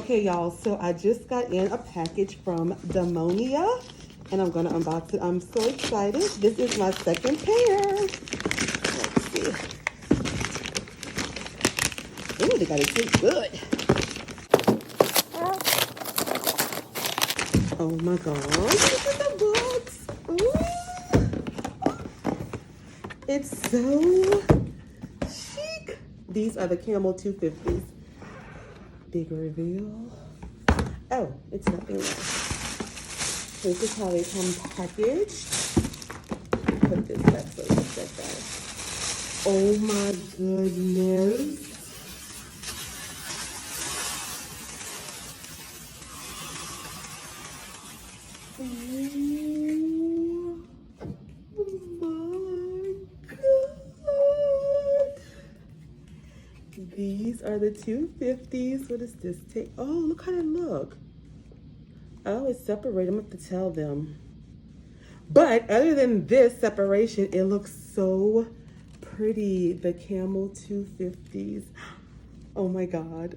Okay, y'all, so I just got in a package from Demonia, and I'm gonna unbox it. I'm so excited. This is my second pair. Let's see. Ooh, they got it taste good. Oh my God, look at the box. Ooh. It's so chic. These are the Camel 250s. Big reveal. Oh, it's nothing else. This is how they come packaged. Put this back so it looks like that. Oh my goodness. These are the 250s. What does this take? Oh, look how they look. Oh, it's separated. I'm going to have to tell them. But other than this separation, it looks so pretty. The Camel 250s. Oh my God.